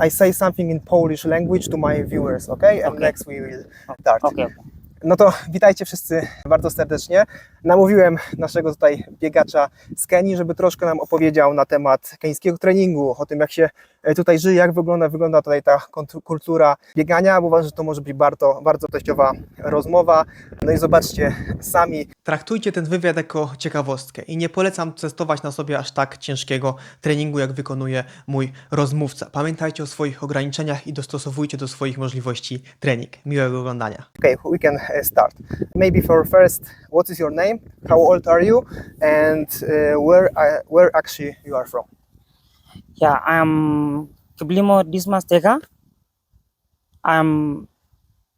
I say something in Polish language to my viewers, okay? And next we will start. Okay. No to witajcie wszyscy bardzo serdecznie. Namówiłem naszego tutaj biegacza z Kenii, żeby troszkę nam opowiedział na temat kenijskiego treningu, o tym jak się tutaj żyje, jak wygląda tutaj ta kultura biegania, bo uważam, że to może być bardzo wartościowa rozmowa. No i zobaczcie sami. Traktujcie ten wywiad jako ciekawostkę i nie polecam testować na sobie aż tak ciężkiego treningu, jak wykonuje mój rozmówca. Pamiętajcie o swoich ograniczeniach i dostosowujcie do swoich możliwości trening. Miłego oglądania. Okay, we can start. Maybe for first, what is your name? How old are you? And where actually you are from? Yeah, I'm Kiblimo Dismas Tega. I'm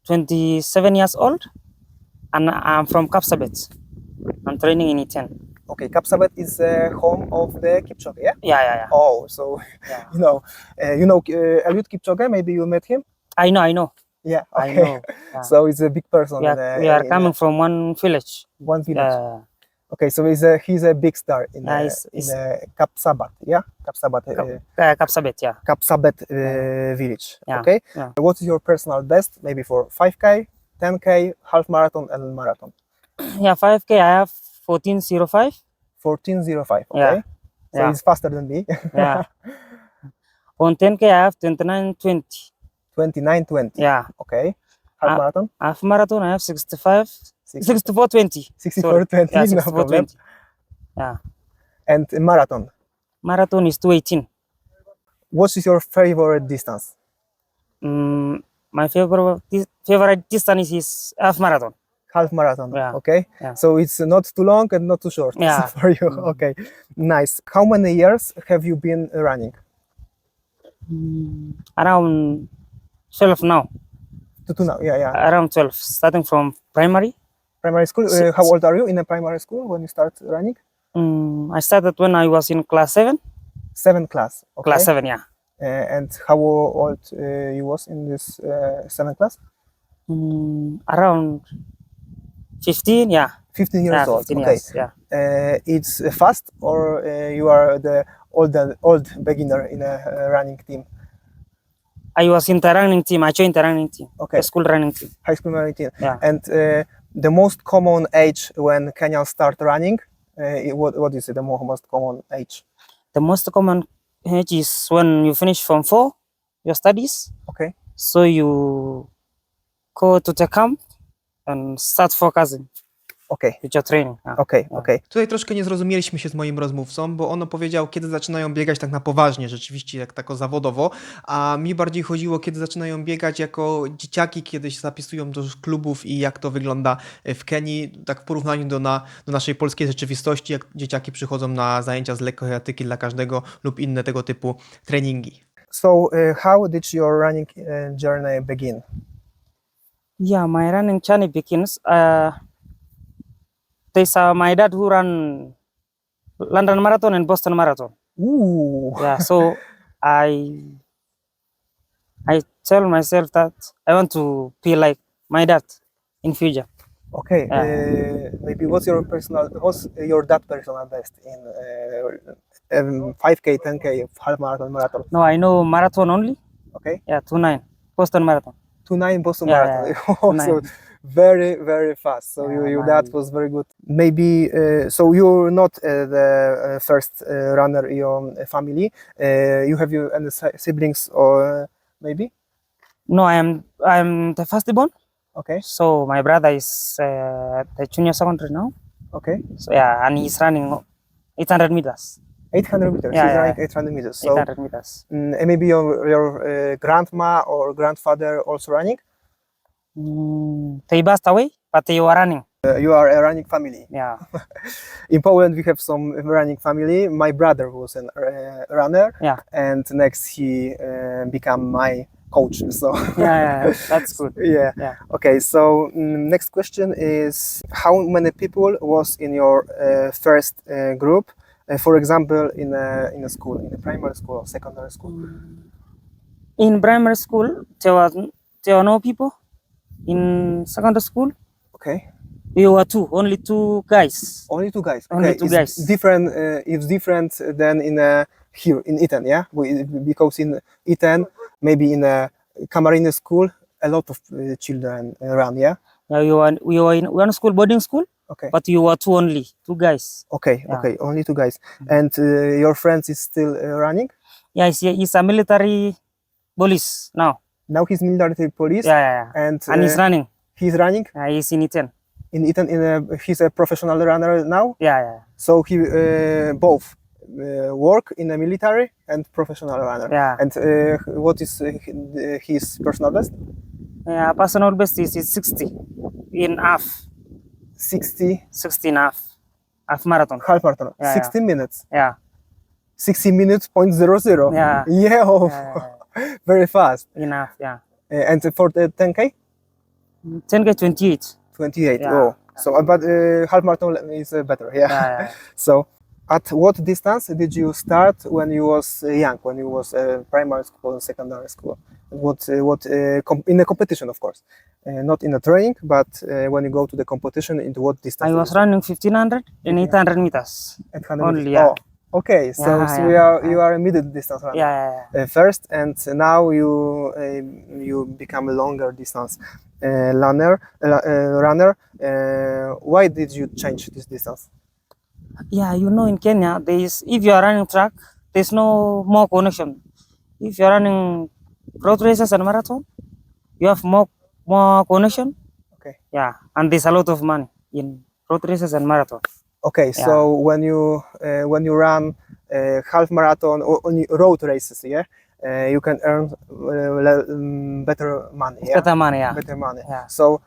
27 years old and I'm from Kapsabet. I'm training in Iten. Okay, Kapsabet is the home of the Kipchoge, yeah? Yeah. Oh, so Yeah. you know Eliud Kipchoge. Maybe you met him. I know. Yeah. I Okay. know. Yeah. So he's a big person. We are coming from one village. One village. Yeah. Okay, so he's a big star in Kapsabat, yeah? Kapsabat. Kapsabet, yeah. Kapsabet village. Yeah. Okay. Yeah. What is your personal best? Maybe for 5K, 10K, half marathon, and marathon. Yeah, 5K I have 14:05. 14:05. Okay. Yeah. So Yeah. he's faster than me. Yeah. On 10K I have 29:20. 29:20. Yeah. Okay. Half marathon. Half marathon I have 64:20. 64:20. Yeah, No problem. 64:20. Yeah. And marathon. Marathon is 2:18. What is your favorite distance? My favorite distance is half marathon. Half marathon. Yeah. Okay. Yeah. So it's not too long and not too short. Yeah. For you. Okay. Nice. How many years have you been running? Around 12 now. To now. Yeah. Around 12, starting from primary. Primary school. How old are you in a primary school when you start running? I started when I was in class 7. 7th class. Okay. Class 7, yeah. And how old you was in this 7th class? Around 15, yeah. 15 years Yeah, old. 15 Okay. years, yeah. It's fast, or you are the old beginner in a running team? I was in the running team. I joined the running team. Okay. The school running team. High school running team. Yeah. And the most common age when Kenyans start running, what is the most common age? The most common age is when you finish Form 4, your studies. Okay. So you go to the camp and start focusing Okay. with your training. Yeah. Okay. Tutaj troszkę nie zrozumieliśmy się z moim rozmówcą, bo on opowiedział, kiedy zaczynają biegać tak na poważnie, rzeczywiście jak tako zawodowo, a mi bardziej chodziło, kiedy zaczynają biegać jako dzieciaki, kiedy się zapisują do klubów i jak to wygląda w Kenii, tak w porównaniu do naszej polskiej rzeczywistości, jak dzieciaki przychodzą na zajęcia z lekkoatletyki dla każdego lub inne tego typu treningi. So how did your running journey begin? Yeah, my running journey begins. There's my dad who ran London Marathon and Boston Marathon. Ooh. Yeah, so I tell myself that I want to be like my dad in future. Okay. Maybe what's your dad personal best in 5K, 10K, half marathon, marathon? No, I know marathon only. Okay. Yeah, 2:09 Boston Marathon. 2:09 Boston Yeah, Marathon. yeah. Also 2:09. very fast. So Yeah, your man. dad was very good. Maybe so you're not the first runner in your family. You have any siblings or maybe? No, I'm the firstborn. Okay. So my brother is the junior secondary now. Okay. So yeah, and he's running 800 meters. 800 meters. Yeah, He's yeah. running 800 meters. So 800 meters. and maybe your grandma or grandfather also running. They passed away, but they were running. You are a running family. Yeah. In Poland, we have some running family. My brother was a runner, Yeah. and next he became my coach. So Yeah, that's good. yeah. Yeah. Okay. So next question is, how many people was in your first group? For example, in a school, in a primary school or secondary school. In primary school, there were no people. In secondary school, Okay. we were only two guys. Only two guys. Only Okay. two It's guys. different. It's different than in a here in Iten, yeah? Because in Iten, maybe in a Camarines school, a lot of children run, yeah? Yeah, we were in one school, boarding school, Okay. but you were two guys. Okay, Yeah. okay, only 2 guys. And your friends is still running? Yeah, he's a military police now. Now he's military police. Yeah. And He's running. he's running He's in Iten. in Iten. He's a professional runner now. Yeah. So he both work in the military and professional runner. Yeah. And what is his personal best? Yeah, personal best is 60 in half. 60 In half marathon. half marathon. Yeah, 60 minutes. Yeah. 60 minutes, 0.00. Yeah. Yeah, oh, very fast. In half. Yeah. And for the 10K? 10K 28. 28. Yeah. Oh, so but half marathon is better. Yeah. Yeah. So, at what distance did you start when you was young? When you was primary school and secondary school? What in the competition, of course, not in the training, but when you go to the competition, into what distance? I was running 1500 and 800 meters. At 100 only, meters. yeah. Oh, okay. So, Yeah, you are a middle distance runner. Yeah. First, and now you become a longer distance runner. Why did you change this distance? Yeah, you know, in Kenya, if you are running track, there's no more connection. If you are running road races and marathon, you have more connection. Okay. Yeah, and there's a lot of money in road races and marathon. Okay, so when you run half marathon or only road races, yeah, you can earn better money. It's better money, yeah. Better money. Yeah. So,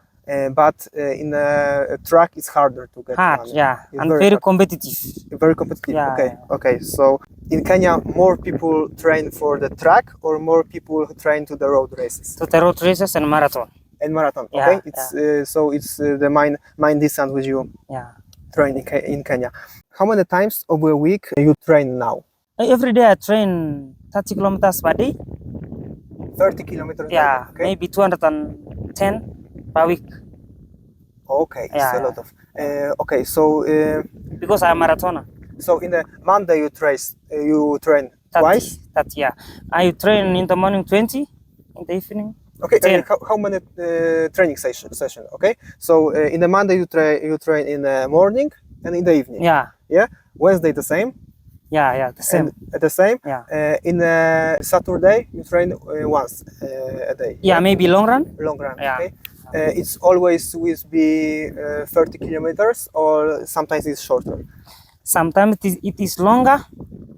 but in a track, it's harder to get Hard, money. yeah, It's and very very hard. competitive. Very competitive. Yeah, Okay, okay. So in Kenya, more people train for the track, or more people train to the road races To the road races and marathon. and marathon. Yeah, Okay, it's so it's the main distance which you Yeah. train in Kenya. How many times over a week you train now? Every day I train 30 kilometers per day. 30 kilometers. Yeah, Okay. maybe 210 per week Okay, Yeah, it's a lot of. Okay, so because I'm a marathoner. so in the Monday you train 30, twice. 30, yeah. I train in the morning 20, in the evening. Okay, 10. how many training session? Okay, so in the Monday you train in the morning and in the evening. Yeah, Yeah. Wednesday the same. the same. And the same. Yeah. In Saturday you train once a day. Yeah, maybe long run. Long run. Yeah. Okay. It's always with be 30 kilometers, or sometimes it's shorter. Sometimes it is longer.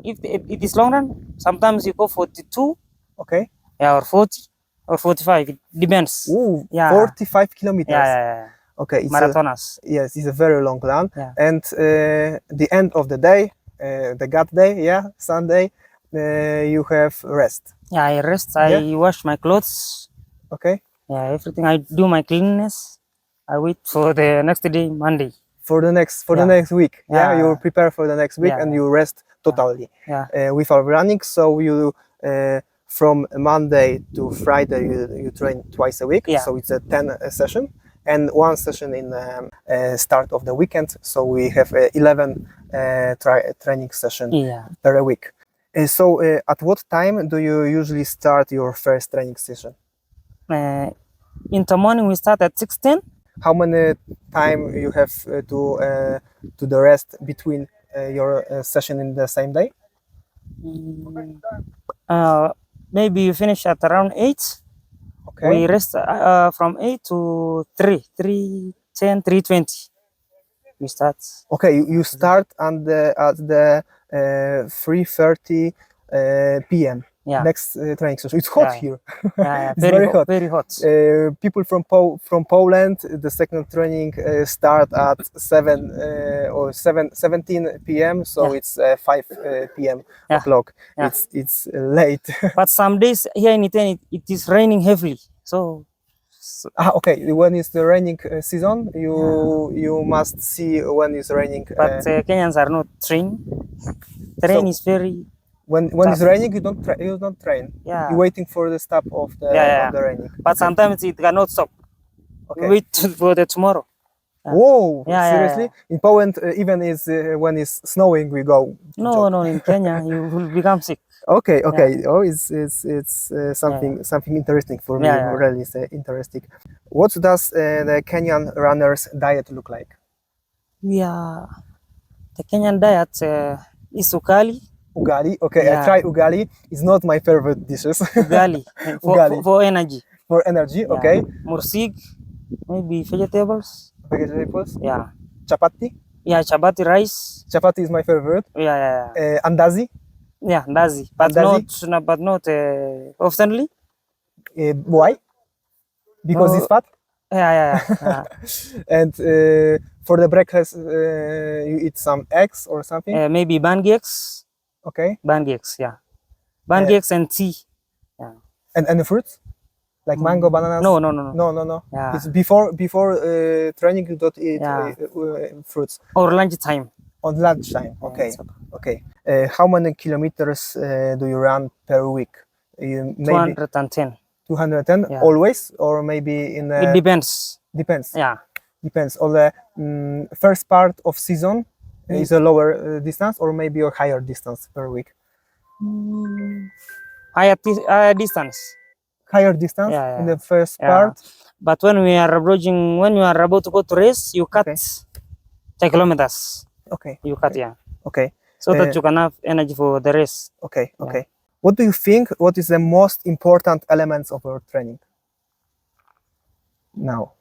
If it is long run, sometimes you go 42, Okay. yeah, or 40 or 45. It depends. Ooh, Yeah. 45 kilometers. Yeah. Okay. It's Marathoners. yes, it's a very long run. Yeah. And the end of the day, the God day, yeah, Sunday, you have rest. Yeah, I rest. I wash my clothes. Okay. Yeah, everything. I do my cleanliness. I wait for the next day, Monday. For the next Yeah. week, yeah, Yeah. you prepare for the next week Yeah. and you rest totally Yeah. without running. So you from Monday to Friday you train twice a week. Yeah. So it's a 10 session and one session in start of the weekend. So we have 11 training session Yeah. per week. So at what time do you usually start your first training session? In the morning we start at 6:10. How many time you have to the rest between your session in the same day? Maybe you finish at around 8. Okay. We rest from 8 to 3:10, 3:20. We start. Okay, you start at the 3:30 p.m. Yeah. Next training session. It's hot Yeah. here. Yeah, It's very hot. Very hot. People from Poland, the second training start at 17 p.m. So Yeah. it's 5 p.m. Yeah. o'clock. Yeah. It's late. But some days here in Italy, it is raining heavily. So Okay. When is the raining season, you must see when it's raining. but Kenyans are not trained. Train is very When it's raining, you don't train. Yeah. You're waiting for the stop of the Yeah. of the raining. But sometimes it cannot stop. Okay. Wait for the tomorrow. Yeah. Whoa, Yeah, yeah, seriously? In Poland, even is when it's snowing, we go. No, jog. no, in Kenya you will become sick. Okay, okay. Oh, it's something interesting for me. Yeah, yeah. Really, it's interesting. What does the Kenyan runners' diet look like? Yeah, the Kenyan diet is ukali, Ugali. Okay, I Yeah. try ugali. It's not my favorite dishes. ugali Ugali. for energy. For energy. Yeah. Okay. Mursik, maybe vegetables. Vegetables. Yeah, Chapati. yeah, chapati rice. Chapati is my favorite. Yeah, yeah, yeah. Andazi. Yeah, ndazi, but Andazi? not oftenly. Why? Because No. it's fat. Yeah, yeah, yeah. And for the breakfast, you eat some eggs or something. Maybe pancakes, Okay. yeah, pancakes and tea. Yeah. And the fruits, like mango, bananas. No, no, no, no. No, no, no. Yeah. It's before training. You don't eat Yeah. fruits Or lunchtime. on lunchtime. Yeah, Okay. it's okay. Okay. How many kilometers do you run per week? You maybe 210. 210 Yeah. always, or maybe in It depends. depends. Yeah. Depends. On the first part of season is a lower distance, or maybe a higher distance per week. Higher distance. Higher distance Yeah, in yeah. the first Yeah. part. But when you are about to go to race, you cut Okay. 10 kilometers. Okay. You cut, yeah. Okay. So that Uh, you can have energy for the race. Okay. Yeah. Okay. What do you think? What is the most important elements of your training? Now,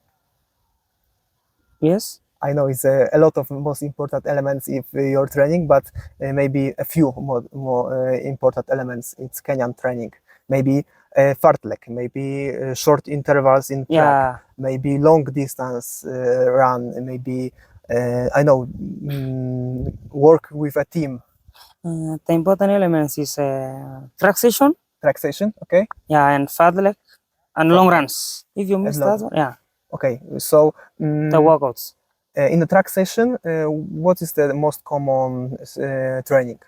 Yes. I know it's a lot of most important elements if you're training, but maybe a few more important elements. It's Kenyan training. Maybe fartlek, maybe short intervals in track, Yeah. maybe long distance run, maybe I know work with a team, The important elements is track session, track session. Okay. yeah, and fartlek and long runs. If you miss long- that one, yeah, Okay. So the workouts. in the track session, what is the most common training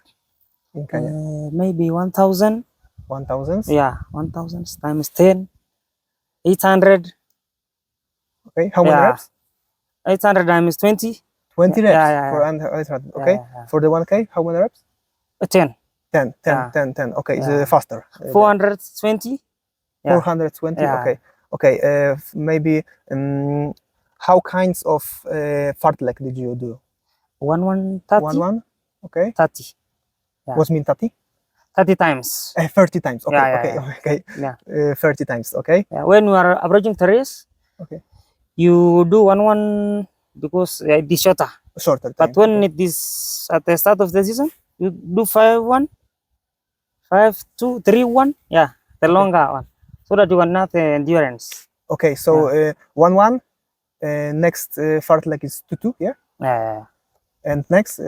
in Kenya? Maybe 1,000. 1000s. Yeah, 1,000 times 10. 800. Okay. How many Yeah. reps? 800 times 20. 20 reps Yeah, yeah, for yeah. 100. Okay. Yeah, yeah. For the 1K, how many reps? 10. 10, 10, Yeah. 10, 10. Okay, it's Yeah. faster. 420. Yeah. 420. Yeah. Okay. Okay. Maybe how kinds of fartlek did you do? 130. 1. Okay. 30. Yeah. What's mean 30? 30 times. 30 times. Okay. Yeah, yeah, okay. yeah. Okay. Yeah. 30 times. Okay. Yeah. When you are approaching the race, Okay. you do 1 because it is shorter. Shorter time. But when it is at the start of the season, you do 5-1, 5-2, 3-1. Yeah, the longer one, so that you can have the endurance. Okay. So 1. Next fartlek is 2. Yeah. Yeah. And next,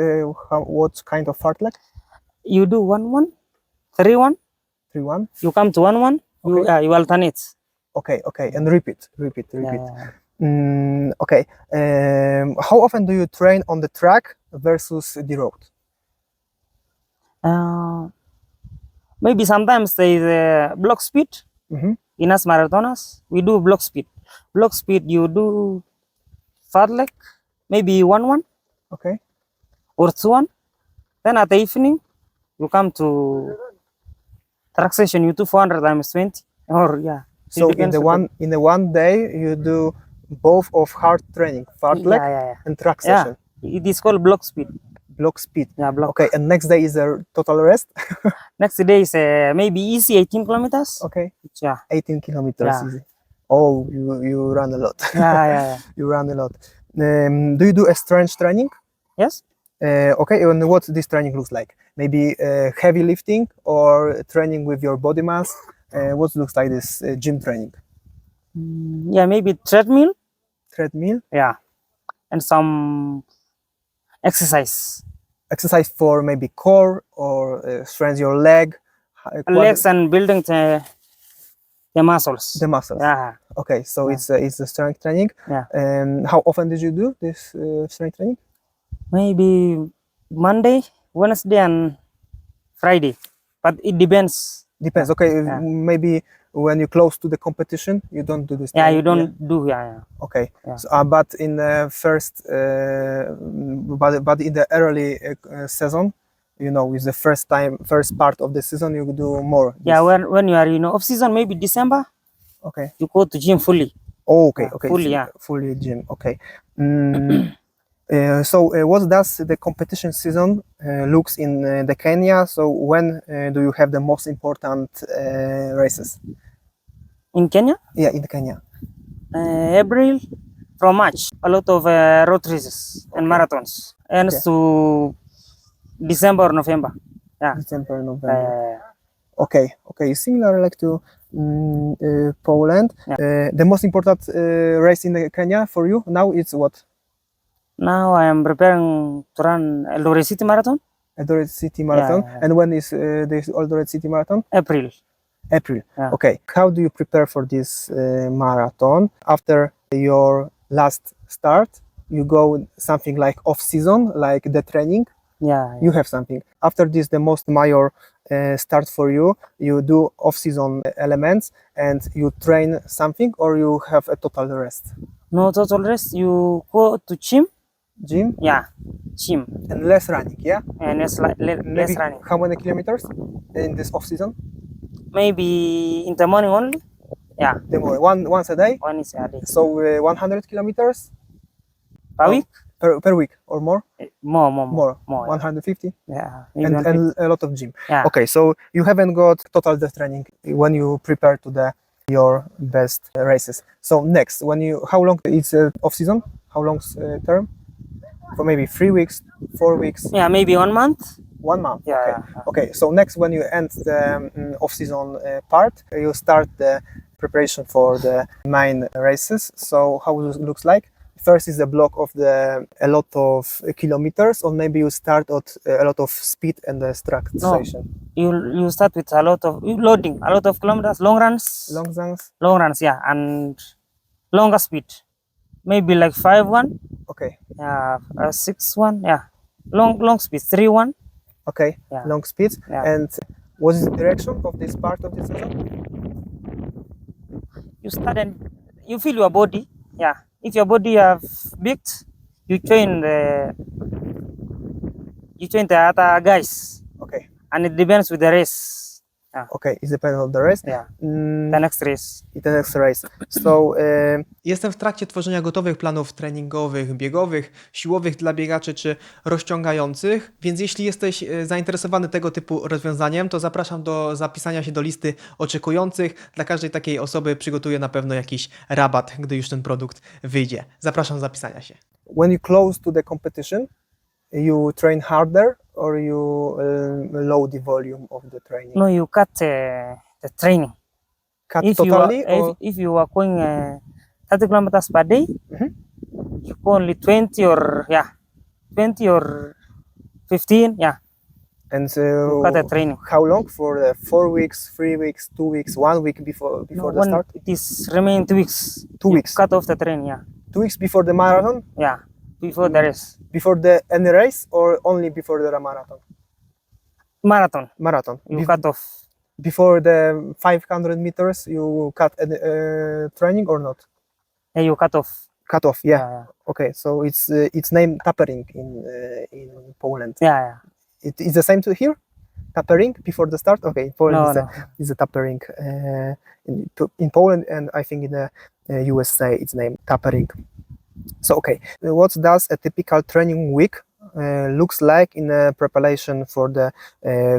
what kind of fartlek? You do 1-1, 3-1. 3. You come to 1-1. Okay. You alternate. Okay. Okay. And repeat. Yeah. Okay. How often do you train on the track versus the road? Maybe sometimes there is a block speed. Mhm. In us marathoners, we do block speed. Block speed, you do fartlek, maybe 1-1 Okay. or 2-1. Then at the evening, you come to track session. You do 400 times 20, or yeah. it So in depends the on one day you do both of hard training, fartlek yeah. and track Yeah, session, it is called block speed. block speed. Yeah, block. Okay, and next day is a total rest. Next day is maybe easy 18 kilometers. Okay, Yeah, 18 kilometers Yeah. easy. Oh, you run a lot. yeah. You run a lot. Do you do a strength training? Yes. Okay, and what this training looks like? Maybe heavy lifting or training with your body mass. What looks like this gym training? Yeah, maybe treadmill. Treadmill, Yeah, and some exercise. exercise for maybe core or strengthen your leg, Legs and building the muscles. the muscles. Yeah, Okay, so Yeah. it's a strength training. Yeah. How often did you do this strength training? maybe Monday, Wednesday, and Friday. But it depends Depends. Okay, Yeah. maybe when you close to the competition, you don't do this. Yeah, training, you don't do. Yeah. Okay. Yeah. So, but in the first, but in the early season, you know, is the first part of the season, you do more. Yeah, this. when you are off season, maybe December, Okay. you go to gym fully. Oh, okay. Yeah, Okay. fully, it's yeah. Fully gym. Okay. So, what does the competition season looks in the Kenya? So, when do you have the most important races? In Kenya, Yeah, in Kenya. April from March, a lot of road races and marathons, and Okay. to December, November. Yeah. December, November. Okay. Similar like to Poland. Yeah. The most important race in Kenya for you now is what? Now I am preparing to run Eldoret City Marathon. Eldoret City Marathon. Yeah. And when is this Eldoret City Marathon? April. April. Yeah. Okay. How do you prepare for this marathon? After your last start, you go something like off season, like the training. Yeah. You have something. After this, the most major start for you. You do off-season elements and you train something, or you have a total rest. No total rest. You go to gym. Gym Yeah, gym, and less running. Yeah. and less Maybe running. how many kilometers in this off-season? Maybe in the morning only. Yeah, The more once a day. one is a day. So 100 kilometers Per week? per week or more. More. Yeah. 150. Yeah, maybe And 150. a lot of gym. Yeah. Okay, so you haven't got total the training when you prepare to your best races. So next, how long it's off season? How long's term? For maybe 3 weeks, 4 weeks, Yeah, maybe 1 month. 1 month. Yeah, Okay. yeah. Okay. So next, when you end the off season part, you start the preparation for the main races. So how it looks like? First is the block of a lot of kilometers, or maybe you start at a lot of speed and the track No. station. You start with a lot of loading, a lot of kilometers, long runs, Long runs. yeah, and longer speed. Maybe like 5-1, Okay. yeah, 6-1, yeah, long speed, 3-1. Okay. Yeah. Long speeds. Yeah. And what is the direction of this part of the season? You start and you feel your body. Yeah, if your body have big, you join the other guys, Okay. and it depends with the race. Okay. It depends on the race. Yeah, the next race. The next race. So Jestem w trakcie tworzenia gotowych planów treningowych, biegowych, siłowych dla biegaczy czy rozciągających, więc jeśli jesteś zainteresowany tego typu rozwiązaniem, to zapraszam do zapisania się do listy oczekujących. Dla każdej takiej osoby przygotuję na pewno jakiś rabat, gdy już ten produkt wyjdzie. Zapraszam do zapisania się. when you close to the competition, you train harder, or you low the volume of the training? No, you cut the training. Cut If totally, or if you are going 30 kilometers per day, you go only 20 or 15, yeah. and You cut the training. how long for 4 weeks, 3 weeks, 2 weeks, 1 week before No, the when start? it is remain 2 weeks. 2 you weeks. Cut off the training, yeah. 2 weeks before the marathon, Yeah, before the race. before any race, or only before the marathon? Marathon. You cut off. Before the 500 meters, you cut training or not? Yeah, you cut off. Cut off, yeah. Yeah, Okay, so it's named tapering in Poland. yeah. It is the same to here? Tapering before the start? Okay, Poland No. is a tapering in Poland, and I think in the USA it's named tapering. So, okay, what does a typical training week looks like in preparation for the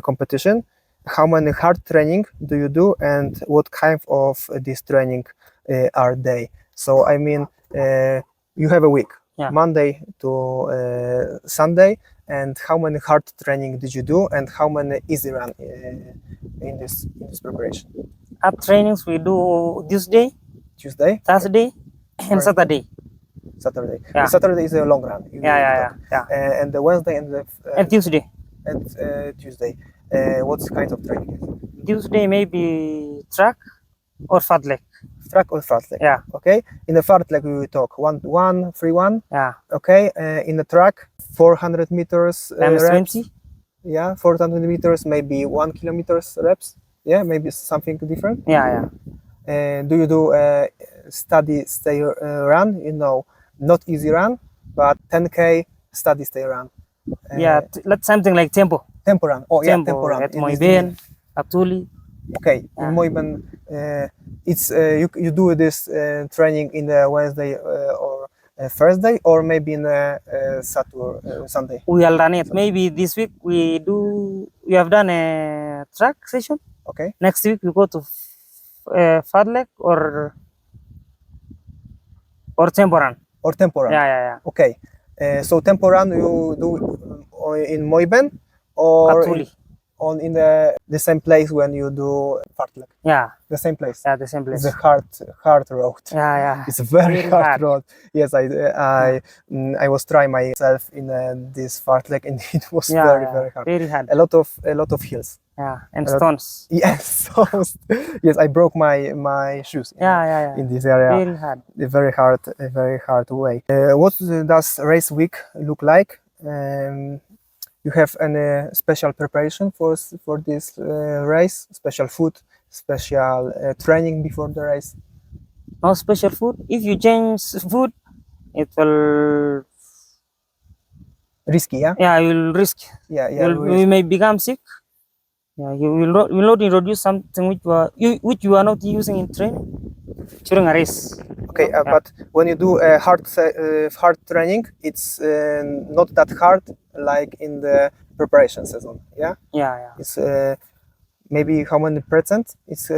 competition? How many hard training do you do, and what kind of this training are they? So, I mean, you have a week, Yeah. Monday to Sunday, and how many hard training did you do, and how many easy run in this preparation? Hard trainings we do Tuesday, Tuesday, Thursday, and Right. Saturday. Saturday. Yeah. Saturday is a long run. Yeah. And the Wednesday and And Tuesday. Tuesday. What kind of training is it? Tuesday maybe track or fat leg. Track or fast leg? Yeah. Okay. In the fast leg we will talk 1-1, 3-1. Yeah. Okay. In the track 400 meters Times reps. 20. Yeah, 400 meters, maybe 1 kilometers reps. Yeah, maybe something different. Yeah. Do you do study, stay, run? You know, not easy run, but 10K study, stay, run. Let's something like tempo. Tempo run. Oh, yeah, tempo Tempo run. at In my this- ben, Aptuli. Okay, Yeah. in Moiben, it's you do this training in the Wednesday or Thursday, or maybe in Saturday, Sunday. We will run it. Maybe this week we have done a track session. Okay, Next week we go to Fadlek or tempo run. or tempo run. Yeah. Okay, so tempo run you do in Moiben or Aptuli. in the same place when you do fartlek. Yeah, The same place. the same place. It's a hard road. Yeah. It's a very Very hard hard. road. Yes, I was trying myself in this fartlek, and it was very hard. Very hard. A lot of hills. Yeah, and a lot- stones. Yes, so yes, I broke my shoes. Yeah. In this area, Very hard. a very hard way. What does race week look like? You have any special preparation for this race? Special food, special training before the race? No special food. If you change food, it will. Risky, yeah, You will risk. yeah. You may become sick. Yeah, you will not introduce something which you are not using in training during a race. Okay, but when you do a hard training, it's not that hard like in the preparation season. Yeah, Yeah. it's maybe how many percent? It's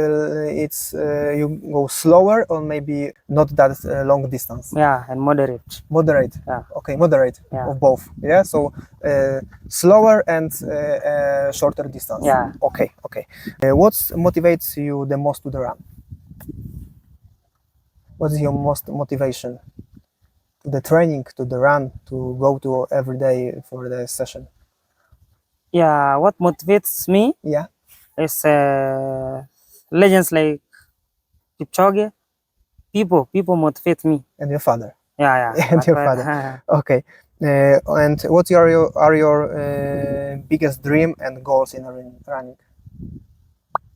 you go slower or maybe not that long distance. Yeah, and moderate. Moderate. Yeah. Okay, moderate Yeah. of both. Yeah, so slower and shorter distance. Yeah. Okay. What motivates you the most to the run? What is your most motivation to the training, to the run, to go to every day for the session? Yeah, what motivates me Yeah. is legends like Kipchoge. People motivate me. And your father. Yeah. And your father. Okay. And what are your biggest dream and goals in running?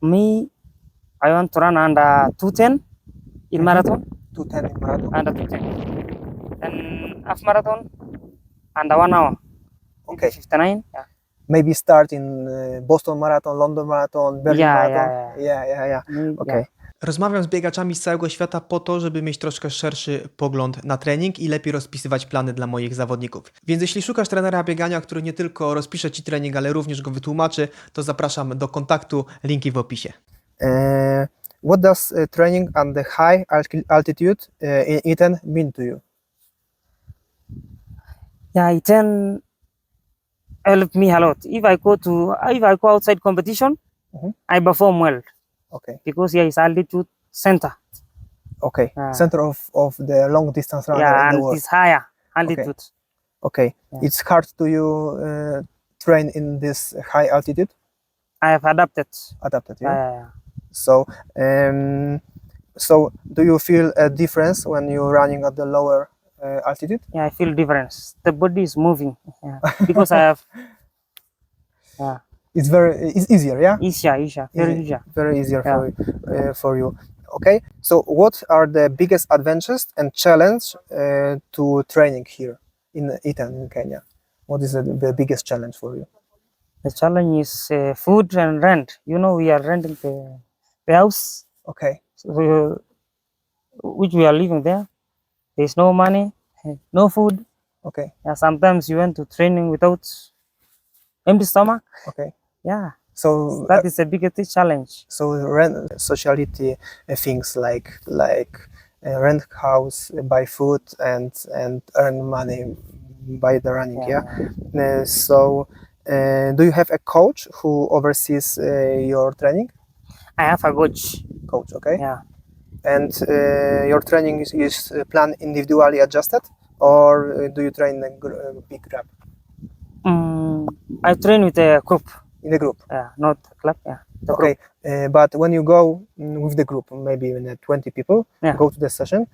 Me, I want to run under 210 in marathon. 210 in marathon. Under 210. And half marathon under 1 hour. Okay. 59. Yeah. Maybe start in Boston Marathon, London Marathon, Berlin Yeah, Marathon. Yeah. Okay. Rozmawiam z biegaczami z całego świata po to, żeby mieć troszkę szerszy pogląd na trening i lepiej rozpisywać plany dla moich zawodników. Więc jeśli szukasz trenera biegania, który nie tylko rozpisze Ci trening, ale również go wytłumaczy, to zapraszam do kontaktu, linki w opisie. What does training at the high altitude in Iten mean to you? Yeah, it can help me a lot. If I go outside competition, I perform well Okay. because here is altitude center. Okay. Ah. Center of the long distance runner Yeah, in the and world. it's higher altitude. Okay. Yeah. It's hard to you train in this high altitude. I have adapted. Adapted. Yeah. Yeah. So, so do you feel a difference when you're running at the lower altitude? Yeah, I feel difference. The body is moving. Yeah. Because I have. Yeah, It's easier. Yeah. easier, very easier. Very easier Yeah. for you. Okay. So, what are the biggest adventures and challenge to training here in Iten in Kenya? What is the biggest challenge for you? The challenge is food and rent. You know, we are renting the house, Okay. so which we are living there. There's no money, no food. Okay. Yeah, sometimes you went to training without empty stomach. Okay. Yeah, So that is the biggest challenge. so rent sociality things like rent house, buy food and earn money by the running. Yeah. So do you have a coach who oversees your training? I have a coach. Coach. Okay. Yeah, And your training is plan individually adjusted, or do you train in a big group? I train with a group. In a group. Yeah, not a club. Yeah, the Okay. group. But when you go with the group, maybe in 20 people, Yeah. go to the session,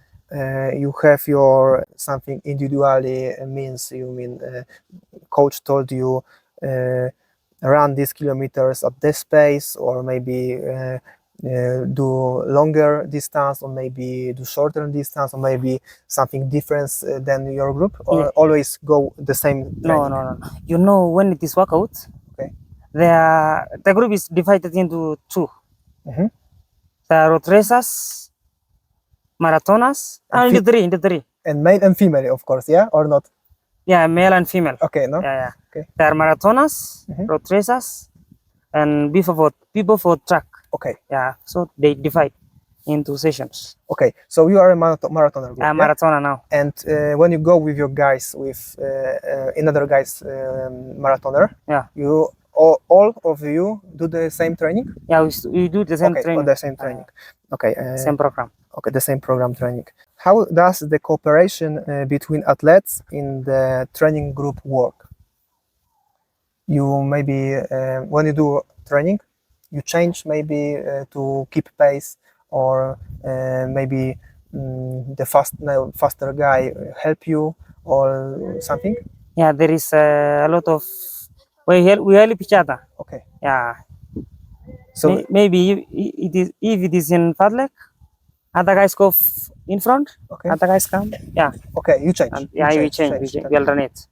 you have your something individually means. You mean coach told you run these kilometers at this pace, or maybe do longer distance, or maybe do shorter distance, or maybe something different than your group, or Yeah. always go the same No, training? no, no. You know, when it is workout, Okay. the group is divided into two. Mhm. The road racers, marathoners, And and the three. And male and female, of course, yeah, or not? Yeah, male and female. Okay, no? Yeah, yeah. Okay. There are marathoners, Mhm. road racers, and people for track. Okay, Yeah, so they divide into sessions. okay. So you are a marathoner group, I'm yeah? marathoner now. And when you go with your guys, with another guys marathoner, Yeah, you all of you do the same training? yeah. We do the same Okay, training, the same training. Okay, same program. okay, the same program training. How does the cooperation between athletes in the training group work? You maybe when you do training, you change maybe to keep pace, or maybe the faster guy help you or something. Yeah, there is a lot of we help each other. Okay, Yeah, so maybe if it is in Fadlek, other guys go in front, okay, other guys come. Yeah, okay, you change. and you yeah, we change. We alternate.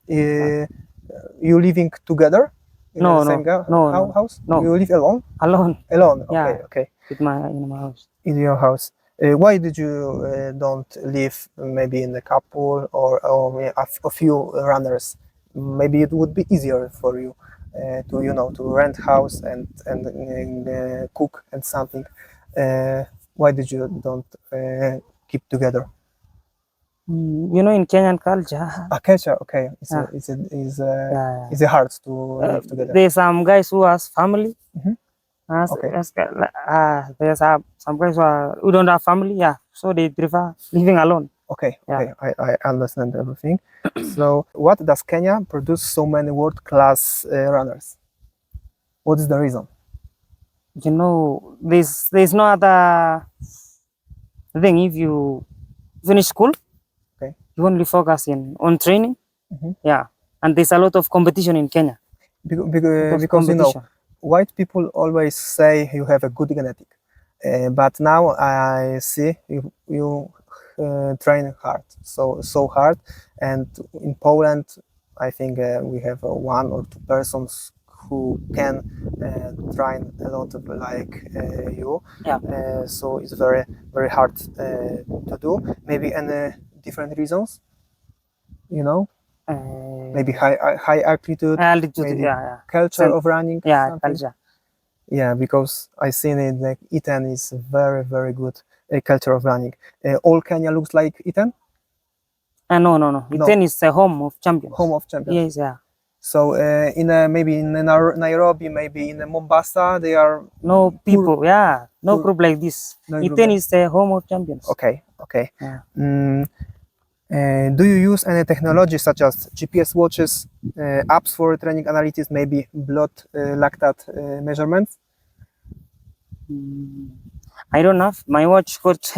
You living together in No, the no, same no. house? No. You live alone? Alone. Alone. Okay, Yeah. okay. In my house. In your house. Why did you don't live maybe in a couple, or a few runners? Maybe it would be easier for you to rent house and cook and something. Why did you don't keep together? You know, in Kenyan culture, Okay. Yeah. Yeah. It's hard to live together. there's some guys who has family. Mhm. Okay. There's some guys who don't have family. Yeah, so they prefer living alone. Okay, Yeah. I understand everything. So, what does Kenya produce so many world-class runners? What is the reason? You know, there's no other thing. If you finish school, Okay. you only focus on training. Mhm. Yeah, and there's a lot of competition in Kenya. Because white people always say you have a good genetic, but now I see you train hard, so hard, and in Poland, I think we have one or two persons who can train a lot like you. Yeah. So it's very hard to do. Maybe any different reasons, maybe high altitude, Altitude. maybe Yeah. culture of running. Yeah, something. culture. Yeah, because I seen it like Iten is very good culture of running. All Kenya looks like Iten, No. No. Iten is the home of champions. home of champions. Yes, yeah. So maybe in Nairobi, maybe in Mombasa, they are No people, yeah. No poor- group like this. no group Iten like- is the home of champions. okay. Yeah. Do you use any technology such as GPS watches, apps for training analytics, maybe blood lactate measurements? I don't have my watch got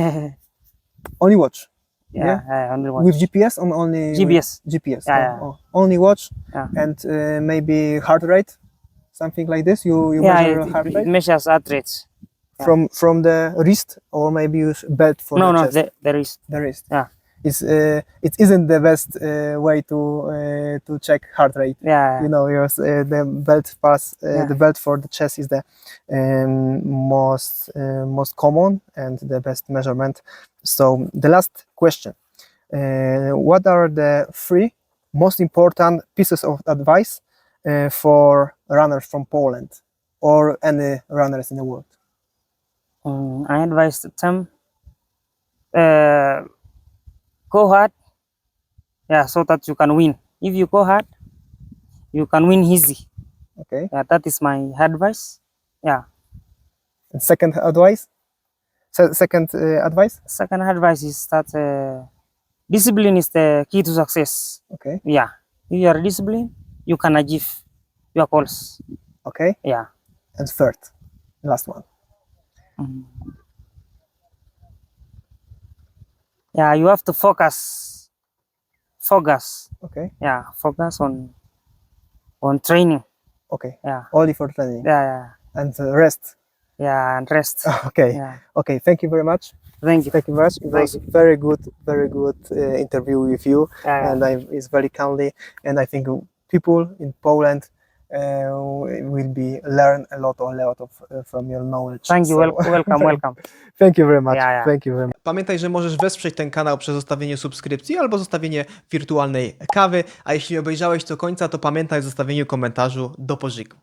Only watch. yeah, I only watch. With GPS or only GPS. with GPS? Yeah. Only watch Yeah. and maybe heart rate, something like this. You Yeah, measure heart it rate measures heart rates. Yeah. from the wrist, or maybe use belt for No, the no, chest. there is. The wrist. Yeah. It isn't the best way to check heart rate. Yeah. The belt pass, Yeah. the belt for the chest is the most common and the best measurement. So the last question: what are the 3 most important pieces of advice for runners from Poland or any runners in the world? I advise them go hard. Yeah, so that you can win. If you go hard, you can win easy. Okay. Yeah, that is my advice. Yeah. And second advice. Second advice. Second advice is that discipline is the key to success. Okay. Yeah. If you are disciplined, you can achieve your goals. Okay. Yeah. And third, last one. Yeah, you have to focus. Okay. Yeah, focus on training. Okay. Yeah. Only for training. Yeah. And rest. Yeah, and rest. Okay. Yeah. Okay. Thank you very much. Thank you. Thank you very much. It was very good interview with you, Yeah. and it's very kindly. And I think people in Poland will be learn a lot of from your knowledge. Thank you. So- Welcome. Thank you very much. Yeah. Thank you very much. Pamiętaj, że możesz wesprzeć ten kanał przez zostawienie subskrypcji albo zostawienie wirtualnej kawy, a jeśli obejrzałeś do końca, to pamiętaj o zostawieniu komentarzu do pożygu.